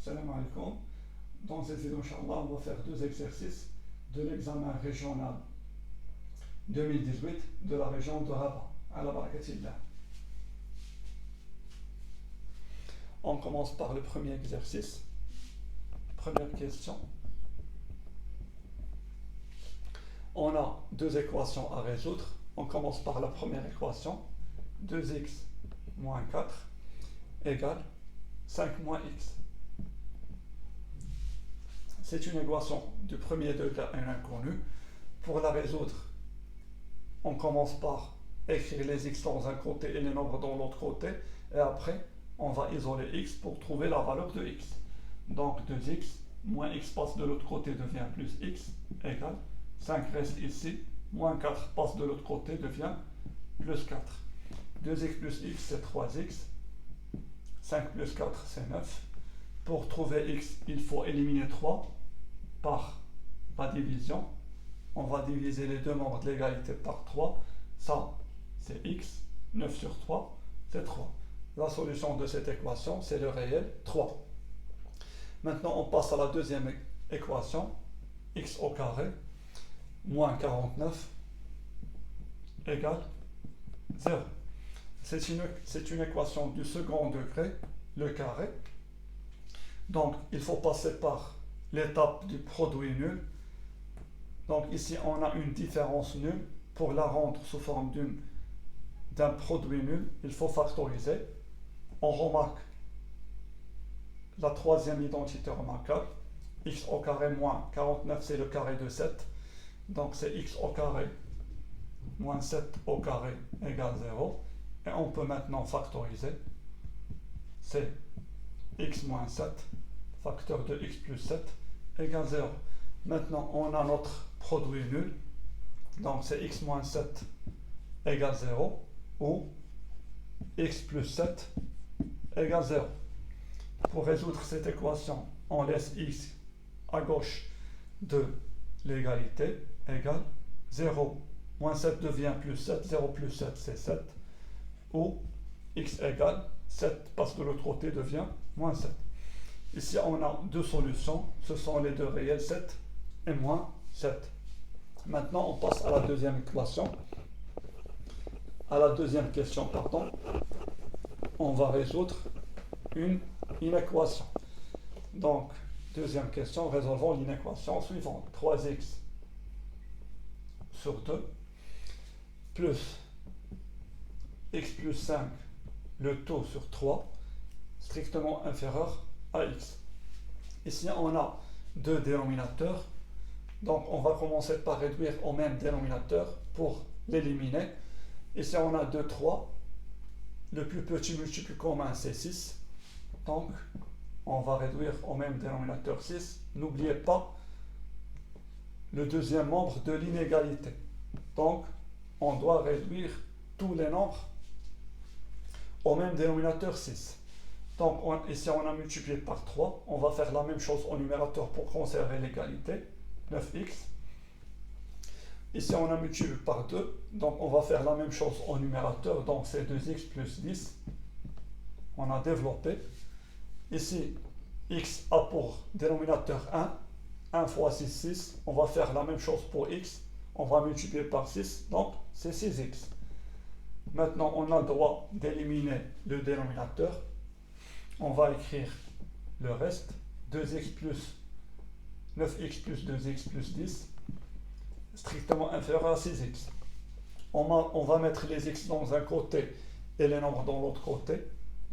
Salam alaikum. Dans cette vidéo, Inch'Allah, on va faire deux exercices de l'examen régional 2018 de la région de Rabat. Ala barakatillah. On commence par le premier exercice. Première question. On a deux équations à résoudre. On commence par la première équation. 2x moins 4 égale 5 moins x. C'est une équation du premier degré à un inconnu. Pour la résoudre, on commence par écrire les x dans un côté et les nombres dans l'autre côté. Et après, on va isoler x pour trouver la valeur de x. Donc 2x moins x passe de l'autre côté devient plus x égale 5 reste ici, moins 4 passe de l'autre côté devient plus 4. 2x plus x c'est 3x, 5 plus 4 c'est 9. Pour trouver x, il faut éliminer 3 par la division. On va diviser les deux membres de l'égalité par 3. Ça, c'est x. 9 sur 3, c'est 3. La solution de cette équation, c'est le réel 3. Maintenant, on passe à la deuxième équation. X au carré moins 49 égale 0. C'est une équation du second degré, le carré. Donc, il faut passer par l'étape du produit nul. Donc, ici, on a une différence nulle. Pour la rendre sous forme d'un produit nul, il faut factoriser. On remarque la troisième identité remarquable. X au carré moins 49, c'est le carré de 7. Donc, c'est x au carré moins 7 au carré égale 0. Et on peut maintenant factoriser. C'est x moins 7, facteur de x plus 7, égale 0. Maintenant, on a notre produit nul. Donc, c'est x moins 7 égale 0 ou x plus 7 égale 0. Pour résoudre cette équation, on laisse x à gauche de l'égalité égale 0. Moins 7 devient plus 7, 0 plus 7 c'est 7. Ou x égale 7 parce que l'autre côté devient moins 7. Ici on a deux solutions, ce sont les deux réels 7 et moins 7. Maintenant on passe à la deuxième équation. À la deuxième question, pardon. On va résoudre une inéquation. Donc, deuxième question, résolvons l'inéquation suivante. 3x sur 2 plus x plus 5, le taux sur 3, strictement inférieur à x. Ici, on a deux dénominateurs. Donc, on va commencer par réduire au même dénominateur pour l'éliminer. Ici, on a 2, 3. Le plus petit multiple commun, c'est 6. Donc, on va réduire au même dénominateur 6. N'oubliez pas le deuxième membre de l'inégalité. Donc, on doit réduire tous les nombres au même dénominateur 6. Donc, ici, on a multiplié par 3. On va faire la même chose au numérateur pour conserver l'égalité. 9x. Ici, on a multiplié par 2. Donc, on va faire la même chose au numérateur. Donc, c'est 2x plus 10. On a développé. Ici, x a pour dénominateur 1. 1 fois 6, 6. On va faire la même chose pour x. On va multiplier par 6. Donc, c'est 6x. Maintenant, on a le droit d'éliminer le dénominateur. On va écrire le reste. 2x plus 9x plus 2x plus 10. Strictement inférieur à 6x. On va mettre les x dans un côté et les nombres dans l'autre côté.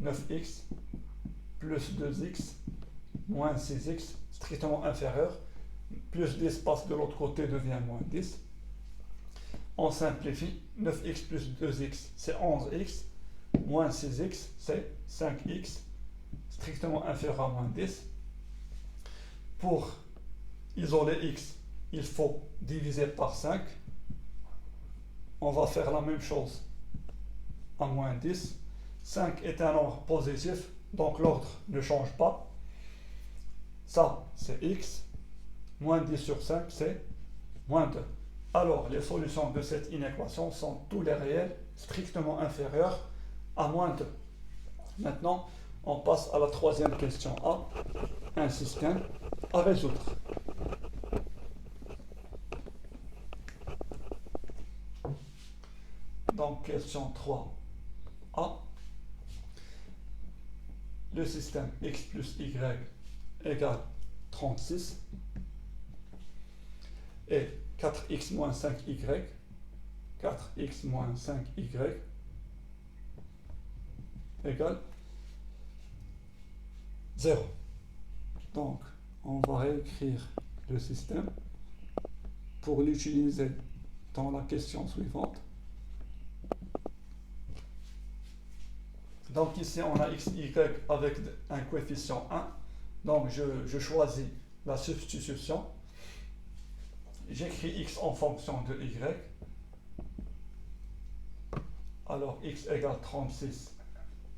9x plus 2x moins 6x, strictement inférieur. Plus 10 passe de l'autre côté, devient moins 10. On simplifie. 9x plus 2x, c'est 11x. Moins 6x, c'est 5x. Strictement inférieur à moins 10. Pour isoler x, il faut diviser par 5. On va faire la même chose à moins 10. 5 est un nombre positif, donc l'ordre ne change pas. Ça, c'est x. Moins 10 sur 5, c'est moins 2. Alors, les solutions de cette inéquation sont tous les réels strictement inférieurs à moins 2. Maintenant, on passe à la troisième question A. un système à résoudre. Donc, question 3a. Le système x plus y égale 36 et 4x moins 5y, 4x moins 5y égale 0. Donc, on va réécrire le système pour l'utiliser dans la question suivante. Donc ici, on a x, y avec un coefficient 1. Donc je choisis la substitution. J'écris x en fonction de y. Alors x égale 36.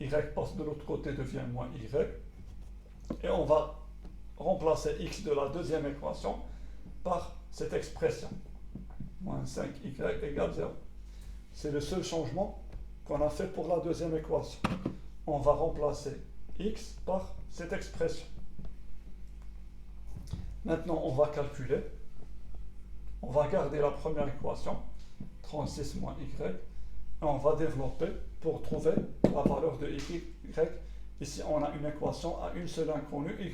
Y passe de l'autre côté, devient moins y. Et on va remplacer x de la deuxième équation par cette expression. Moins 5y égale 0. C'est le seul changement qu'on a fait pour la deuxième équation. On va remplacer x par cette expression. Maintenant, on va calculer. On va garder la première équation, 36 moins y, et on va développer pour trouver la valeur de y. Ici, on a une équation à une seule inconnue, y.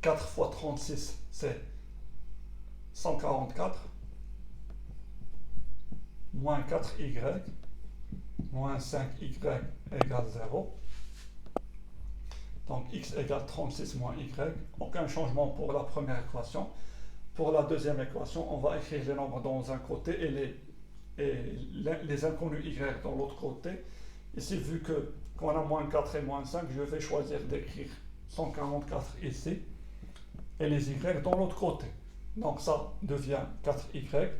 4 fois 36, c'est 144, moins 4y, moins 5y égale 0. Donc x égale 36 moins y. Aucun changement pour la première équation. Pour la deuxième équation, on va écrire les nombres dans un côté et les inconnus y dans l'autre côté. Ici, vu qu'on a moins 4 et moins 5, je vais choisir d'écrire 144 ici et les y dans l'autre côté. Donc ça devient 4y,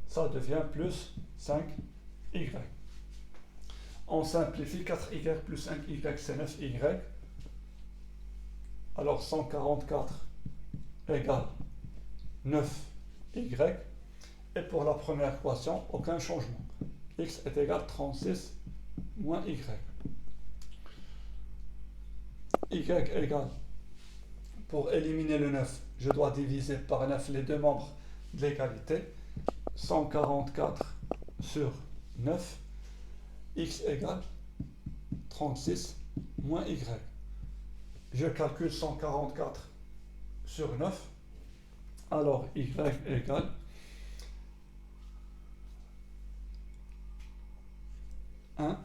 ça devient plus 5y. On simplifie, 4y plus 5y, c'est 9y. Alors 144 égale 9y. Et pour la première équation, aucun changement. X est égal à 36 moins y. Y égale, pour éliminer le 9, je dois diviser par 9 les deux membres de l'égalité. 144 sur 9. X égale 36 moins y. Je calcule 144 sur 9. Alors y égale 1,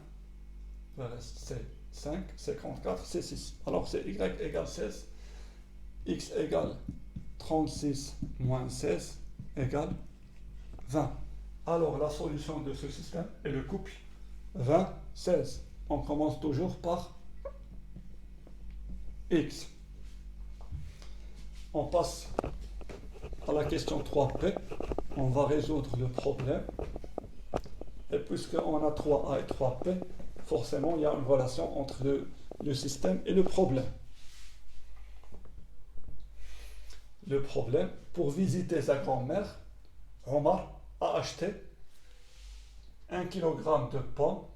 le reste c'est 5, 54, c'est 6. Alors c'est y égale 16, x égale 36 moins 16 égale 20. Alors la solution de ce système est le couple 20, 16. On commence toujours par x. On passe à la question 3P. On va résoudre le problème. Et puisqu'on a 3A et 3P, forcément il y a une relation entre le système et le problème. Le problème, pour visiter sa grand-mère, Omar a acheté 1 kg de pommes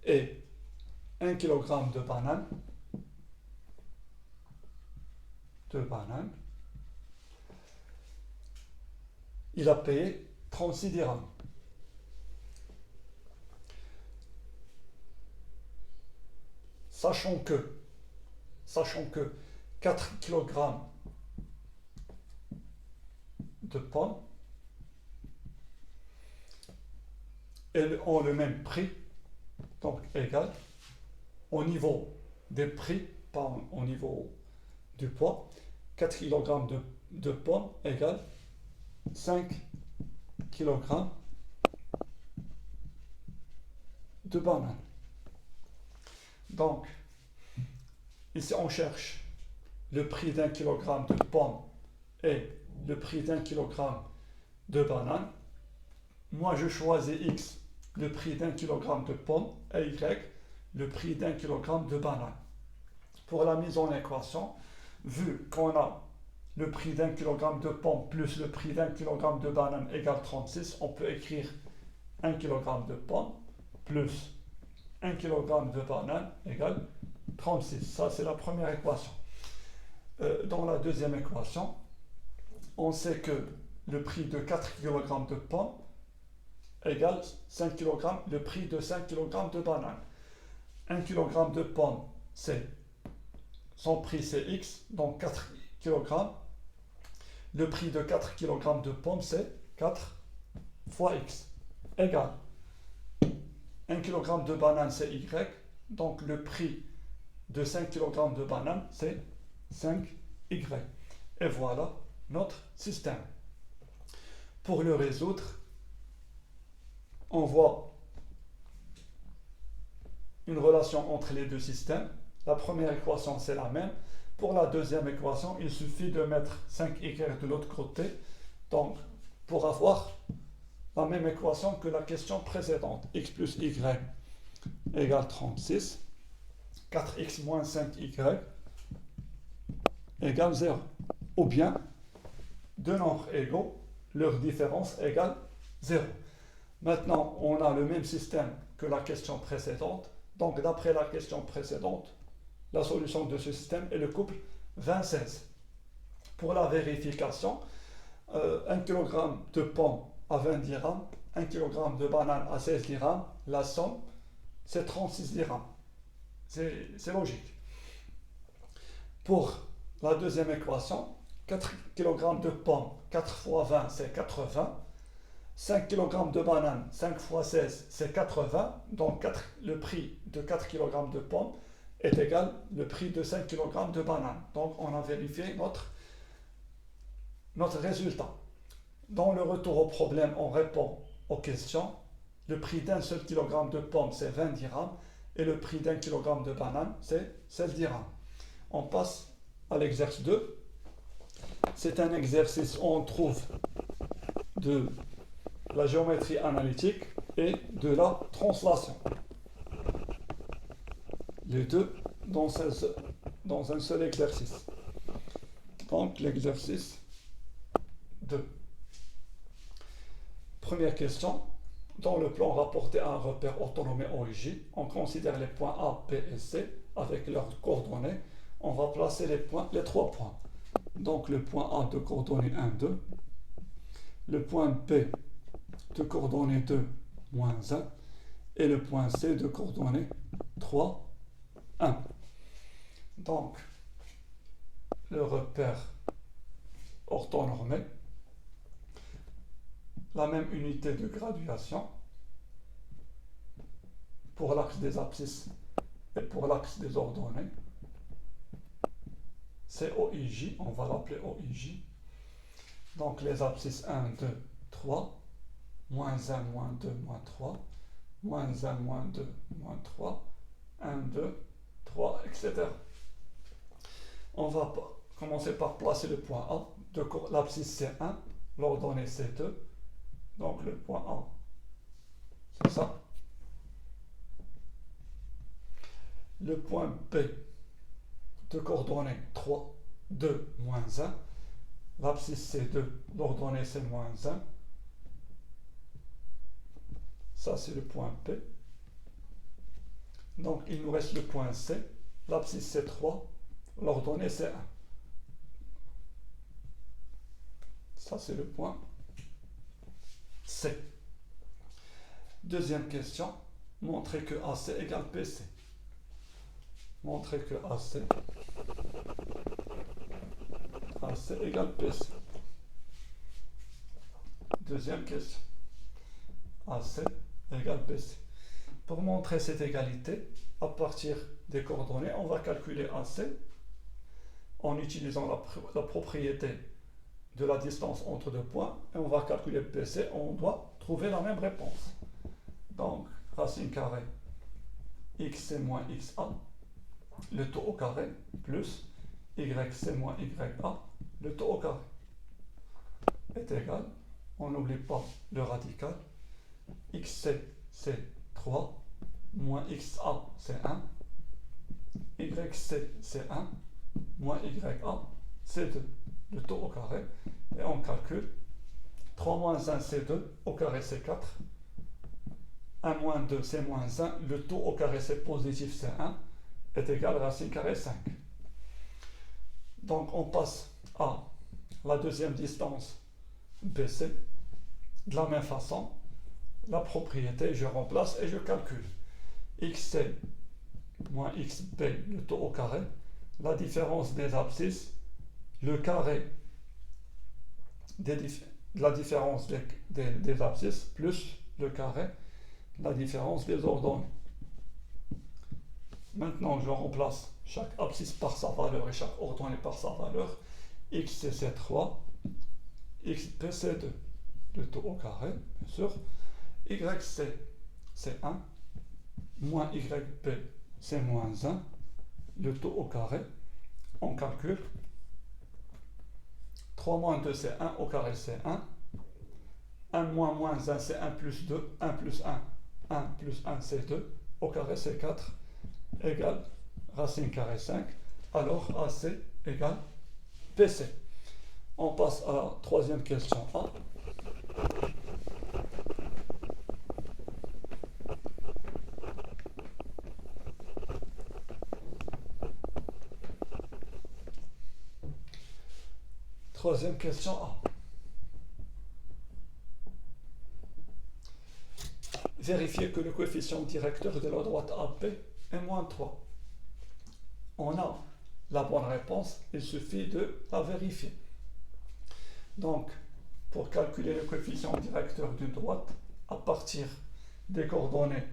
et 1 kg de bananes. Il a payé 36 dirhams. Sachant que 4 kg de pommes ont le même prix, donc égal, au niveau des prix, pas au niveau du poids, 4 kg de pommes égale 5 kg de bananes. Donc, ici on cherche le prix d'1 kg de pommes et le prix d'1 kg de bananes. Moi je choisis X, le prix d'1 kg de pommes, et Y, le prix d'1 kg de bananes. Pour la mise en équation, vu qu'on a le prix d'1 kg de pommes plus le prix d'1 kg de bananes égale 36, on peut écrire 1 kg de pommes plus 1 kg de banane égale 36. Ça, c'est la première équation. Dans la deuxième équation, on sait que le prix de 4 kg de pommes égale 5 kg, le prix de 5 kg de banane. 1 kg de pommes, son prix c'est X, donc 4 kg. Le prix de 4 kg de pommes, c'est 4 fois X, égale 1 kg de banane, c'est Y, donc le prix de 5 kg de banane, c'est 5Y. Et voilà notre système. Pour le résoudre, on voit une relation entre les deux systèmes. La première équation, c'est la même. Pour la deuxième équation, il suffit de mettre 5y de l'autre côté. Donc, pour avoir la même équation que la question précédente, x plus y égale 36, 4x moins 5y égale 0. Ou bien, deux nombres égaux, leur différence égale 0. Maintenant, on a le même système que la question précédente. Donc, d'après la question précédente, la solution de ce système est le couple 20-16. Pour la vérification, 1 kg de pommes à 20 dirhams, 1 kg de bananes à 16 dirhams, la somme, c'est 36 dirhams. C'est logique. Pour la deuxième équation, 4 kg de pommes, 4 fois 20, c'est 80. 5 kg de bananes, 5 fois 16, c'est 80. Donc, le prix de 4 kg de pommes est égal au prix de 5 kg de bananes. Donc, on a vérifié notre résultat. Dans le retour au problème, on répond aux questions. Le prix d'un seul kilogramme de pommes, c'est 20 dirhams. Et le prix d'un kilogramme de bananes, c'est 16 dirhams. On passe à l'exercice 2. C'est un exercice où on trouve de la géométrie analytique et de la translation. Les deux dans un seul exercice. Donc, l'exercice 2. Première question. Dans le plan rapporté à un repère orthonormé OIJ, on considère les points A, B et C avec leurs coordonnées. On va placer les 3 points. Donc, le point A de coordonnées 1, 2. Le point B de coordonnées 2, moins 1. Et le point C de coordonnées 3, 1. Donc, le repère orthonormé, la même unité de graduation pour l'axe des abscisses et pour l'axe des ordonnées. C'est OIJ, on va l'appeler OIJ. Donc les abscisses 1, 2, 3, moins 1, moins 2, moins 3, moins 1, moins 2, moins 3, 1, 2, 3, etc. On va commencer par placer le point A. L'abscisse c'est 1, l'ordonnée c'est 2. Donc le point A, c'est ça. Le point B de coordonnées 3, 2, moins 1. L'abscisse c'est 2, l'ordonnée c'est moins 1. Ça c'est le point B. Donc il nous reste le point C. L'abscisse c'est 3, l'ordonnée c'est 1. Ça c'est le point C. Deuxième question. Montrer que AC égale PC. Montrer que AC égale PC. Deuxième question. AC égale PC. Pour montrer cette égalité, à partir des coordonnées, on va calculer AC en utilisant la propriété de la distance entre deux points, et on va calculer PC, on doit trouver la même réponse. Donc, racine carrée xc moins xa, le tout au carré, plus yc moins ya, le tout au carré, est égal, on n'oublie pas le radical, xc c'est 3, moins xa c'est 1, yc c'est 1, moins ya c'est 2, le tout au carré, et on calcule 3 moins 1 c'est 2, au carré c'est 4, 1 moins 2 c'est moins 1, le tout au carré c'est positif, c'est 1, est égal à racine carrée 5. Donc on passe à la deuxième distance BC. De la même façon, la propriété, je remplace et je calcule. XC moins XB, le tout au carré, la différence des abscisses, le carré la différence des abscisses, plus le carré, la différence des ordonnées. Maintenant, je remplace chaque abscisse par sa valeur et chaque ordonnée par sa valeur. XC c'est 3, XB c'est 2, le tout au carré, bien sûr. YC c'est 1, moins YB c'est moins 1, le tout au carré. On calcule. 3 moins 2 c'est 1, au carré c'est 1. 1 moins moins 1 c'est 1 plus 2, 1 plus 1, 1 plus 1 c'est 2, au carré c'est 4, égale racine carrée 5. Alors AC égale BC. On passe à la troisième question A. Troisième question A. Vérifier que le coefficient directeur de la droite AP est moins 3. On a la bonne réponse, il suffit de la vérifier. Donc, pour calculer le coefficient directeur d'une droite, à partir des coordonnées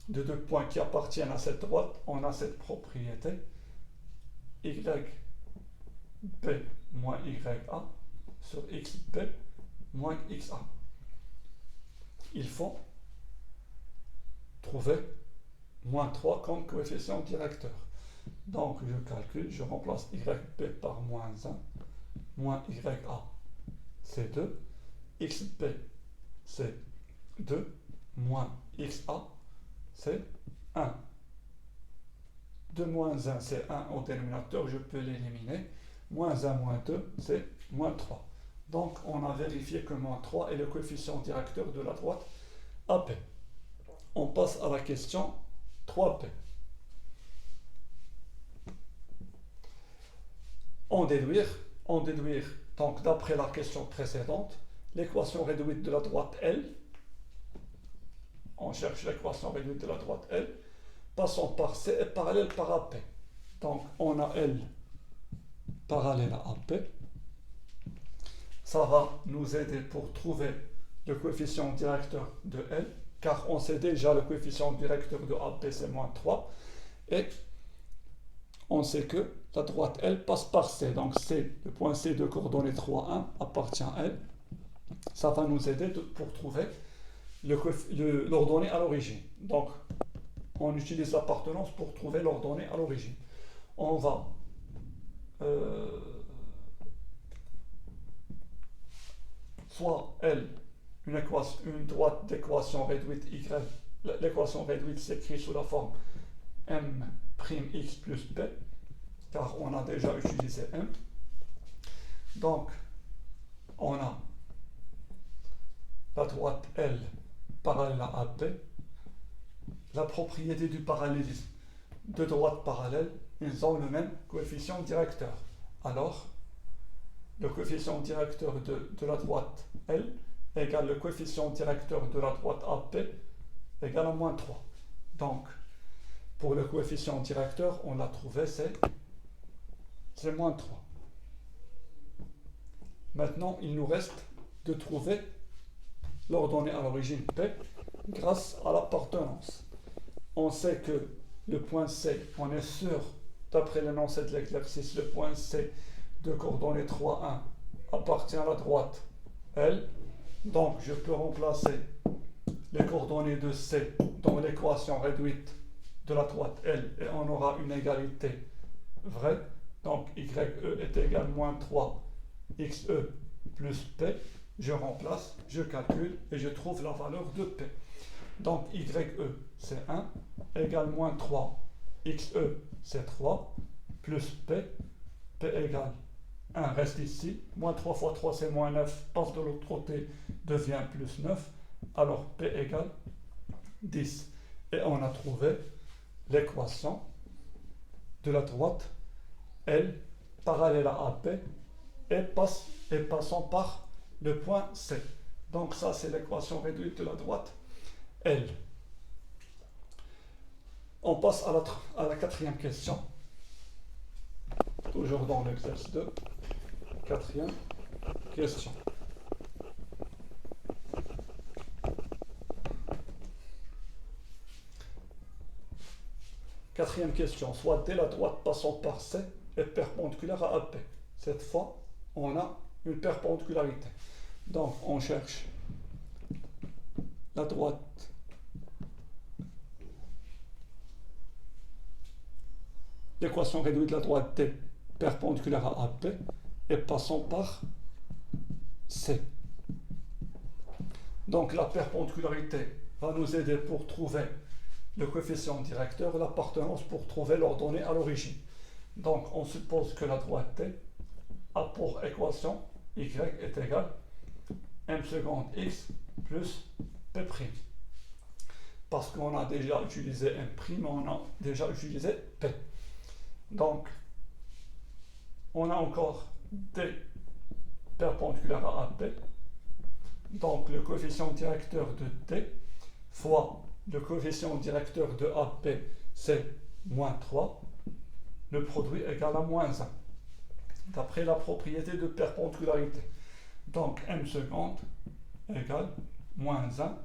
de deux points qui appartiennent à cette droite, on a cette propriété YB moins YA sur XB moins XA. Il faut trouver moins 3 comme coefficient directeur. Donc je calcule, je remplace YB par moins 1, moins YA c'est 2, XB c'est 2, moins XA c'est 1. 2 moins 1 c'est 1 au dénominateur, je peux l'éliminer. Moins 1 moins 2 c'est moins 3. Donc on a vérifié que moins 3 est le coefficient directeur de la droite AP. On passe à la question 3P. En déduire, donc d'après la question précédente, l'équation réduite de la droite L, on cherche l'équation réduite de la droite L, passant par C est parallèle par AP. Donc on a L parallèle à AP. Ça va nous aider pour trouver le coefficient directeur de L, car on sait déjà le coefficient directeur de AP c'est moins 3, et on sait que la droite L passe par C, donc C, le point C de coordonnées 3, 1 appartient à L. Ça va nous aider pour trouver l'ordonnée à l'origine. Donc on utilise l'appartenance pour trouver l'ordonnée à l'origine. On va soit L, une droite d'équation réduite Y, l'équation réduite s'écrit sous la forme m'x plus b, car on a déjà utilisé m. Donc on a la droite L parallèle à AP. La propriété du parallélisme, deux droites parallèles, ils ont le même coefficient directeur. Alors le coefficient directeur de la droite L égale le coefficient directeur de la droite AP égale à moins 3. Donc, pour le coefficient directeur, on l'a trouvé, c'est moins 3. Maintenant, il nous reste de trouver l'ordonnée à l'origine P grâce à l'appartenance. On sait que le point C, on est sûr, d'après l'énoncé de l'exercice, le point C de coordonnées 3, 1 appartient à la droite L. Donc, je peux remplacer les coordonnées de C dans l'équation réduite de la droite L et on aura une égalité vraie. Donc, YE est égal à moins 3 XE plus P. Je remplace, je calcule et je trouve la valeur de P. Donc, YE c'est 1 égale moins 3 XE c'est 3 plus P. P égale 1 reste ici, moins 3 fois 3 c'est moins 9, passe de l'autre côté, devient plus 9, alors P égale 10. Et on a trouvé l'équation de la droite L parallèle à AP et passant par le point C. Donc ça, c'est l'équation réduite de la droite L. On passe à la quatrième question. Toujours dans l'exercice 2. Quatrième question. Quatrième question. Soit D, la droite passant par C est perpendiculaire à AP. Cette fois, on a une perpendicularité. Donc, on cherche la droite l'équation réduite de la droite D perpendiculaire à AP et passant par C. Donc la perpendicularité va nous aider pour trouver le coefficient directeur et l'appartenance pour trouver l'ordonnée à l'origine. Donc on suppose que la droite T a pour équation y est égal m seconde x plus p'. Parce qu'on a déjà utilisé m', on a déjà utilisé p. Donc, on a encore D perpendiculaire à AP. Donc, le coefficient directeur de D fois le coefficient directeur de AP, c'est moins 3. Le produit égal à moins 1, d'après la propriété de perpendicularité. Donc, m seconde égale moins 1.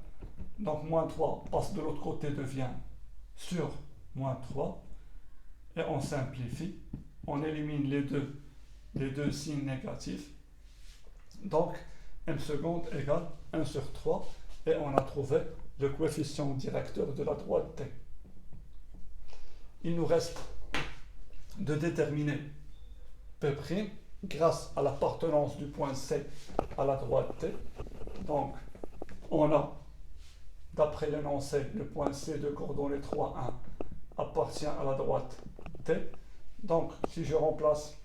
Donc, moins 3 passe de l'autre côté, devient sur moins 3. Et on simplifie, on élimine les deux signes négatifs. Donc, m seconde égale 1 sur 3. Et on a trouvé le coefficient directeur de la droite T. Il nous reste de déterminer P' grâce à l'appartenance du point C à la droite T. Donc, on a, d'après l'énoncé, le point C de coordonnées 3, 1 appartient à la droite T. Donc, si je remplace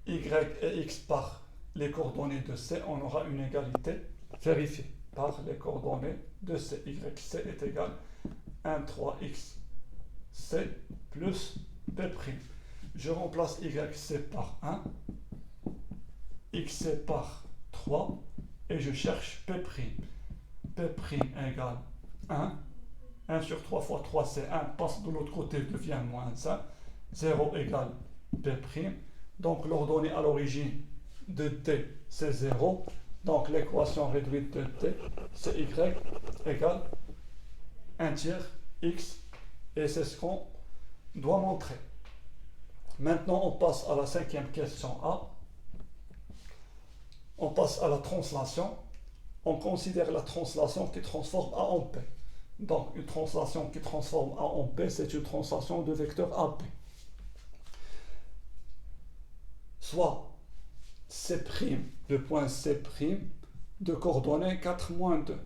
y et x par les coordonnées de C, on aura une égalité vérifiée par les coordonnées de C. YC est égal à 1, 3x C plus P'. Je remplace YC par 1, XC par 3 et je cherche P'. P' égale 1. 1 sur 3 fois 3, c'est 1, passe de l'autre côté, devient moins 1. 0 égale P'. Donc l'ordonnée à l'origine de T, c'est 0. Donc l'équation réduite de T, c'est Y égale 1 tiers X. Et c'est ce qu'on doit montrer. Maintenant, on passe à la cinquième question A. On passe à la translation. On considère la translation qui transforme A en P. Donc, une translation qui transforme A en P, c'est une translation de vecteur AP. Soit C', le point C' de coordonnées 4, moins 2.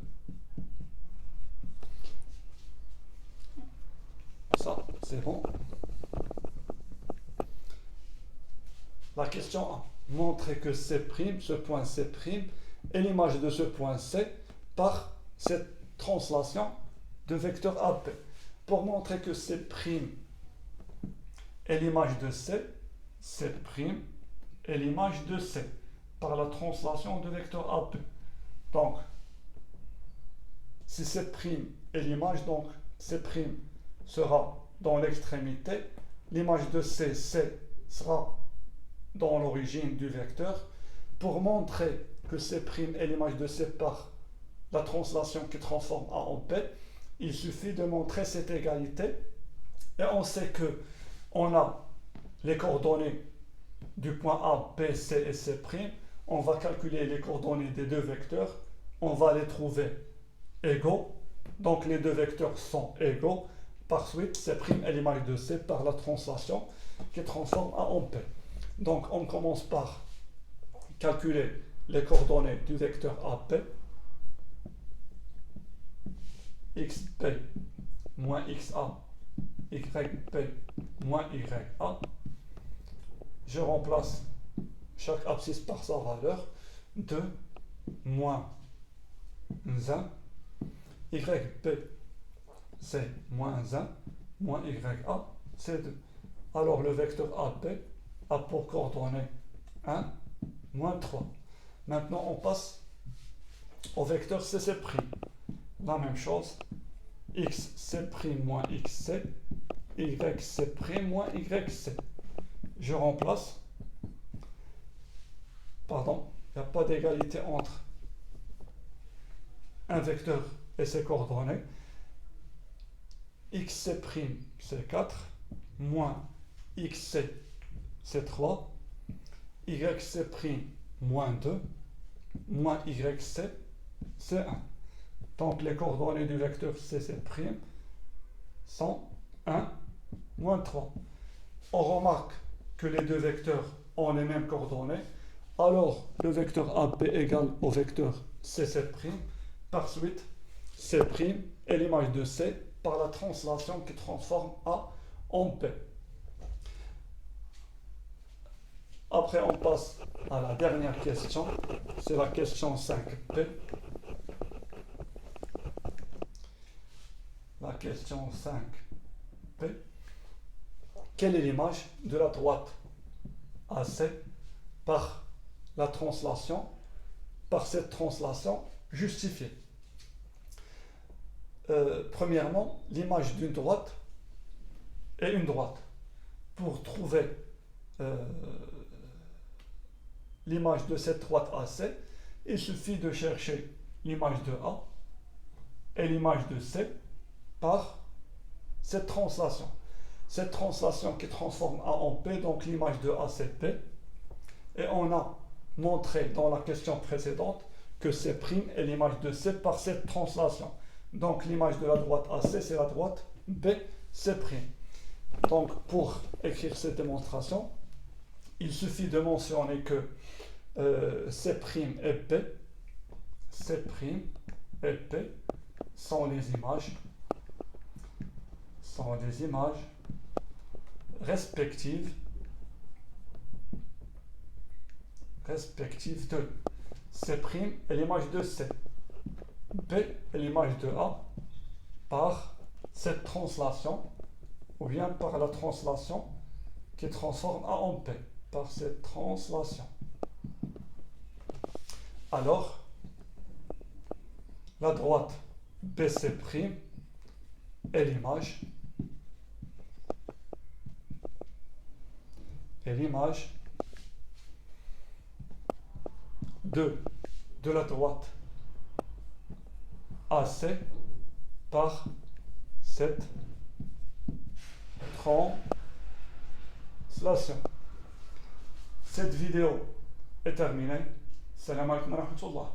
Ça, c'est bon. La question A. Montrer que C', ce point C', est l'image de ce point C par cette translation de vecteur AP. Pour montrer que C' est l'image de C', C' est l'image de C par la translation de vecteur AP. Donc, si C' est l'image, donc C' sera dans l'extrémité, l'image de C sera dans l'origine du vecteur. Pour montrer que C' est l'image de C par la translation qui transforme A en P, il suffit de montrer cette égalité. Et on sait que on a les coordonnées du point A, B, C et C'. On va calculer les coordonnées des deux vecteurs. On va les trouver égaux. Donc les deux vecteurs sont égaux. Par suite, C' est l'image de C par la translation qui transforme A en P. Donc on commence par calculer les coordonnées du vecteur AP. XP moins XA, YP moins YA. Je remplace chaque abscisse par sa valeur. 2 moins 1 YB, c'est moins 1, moins YA, c'est 2. Alors le vecteur AB a pour coordonnées 1, moins 3. Maintenant, on passe au vecteur CC'. La même chose, XC' moins XC, YC' moins YC. Je remplace, pardon, il n'y a pas d'égalité entre un vecteur et ses coordonnées. XC' c'est 4, moins XC c'est 3, YC' moins 2, moins YC c'est 1. Donc les coordonnées du vecteur CC' sont 1, moins 3. On remarque que les deux vecteurs ont les mêmes coordonnées. Alors le vecteur AB égale au vecteur CC'. Par suite, C' est l'image de C par la translation qui transforme A en P. Après, on passe à la dernière question. C'est la question 5P. La question 5P. Quelle est l'image de la droite AC par la translation, par cette translation justifiée? Premièrement, l'image d'une droite est une droite. Pour trouver l'image de cette droite AC, il suffit de chercher l'image de A et l'image de C par cette translation. Cette translation qui transforme A en P, donc l'image de A c'est P. Et on a montré dans la question précédente que C' est l'image de C par cette translation. Donc l'image de la droite AC, c'est la droite BC'. Donc pour écrire cette démonstration, il suffit de mentionner que C' et P, C' et P sont les images respectives de C' est l'image de C, P est l'image de A par cette translation, ou bien par la translation qui transforme A en P, par cette translation. Alors, la droite BC' est l'image de la droite AC par cette translation. Cette vidéo est terminée. Salam alaikum wa rahmatullah.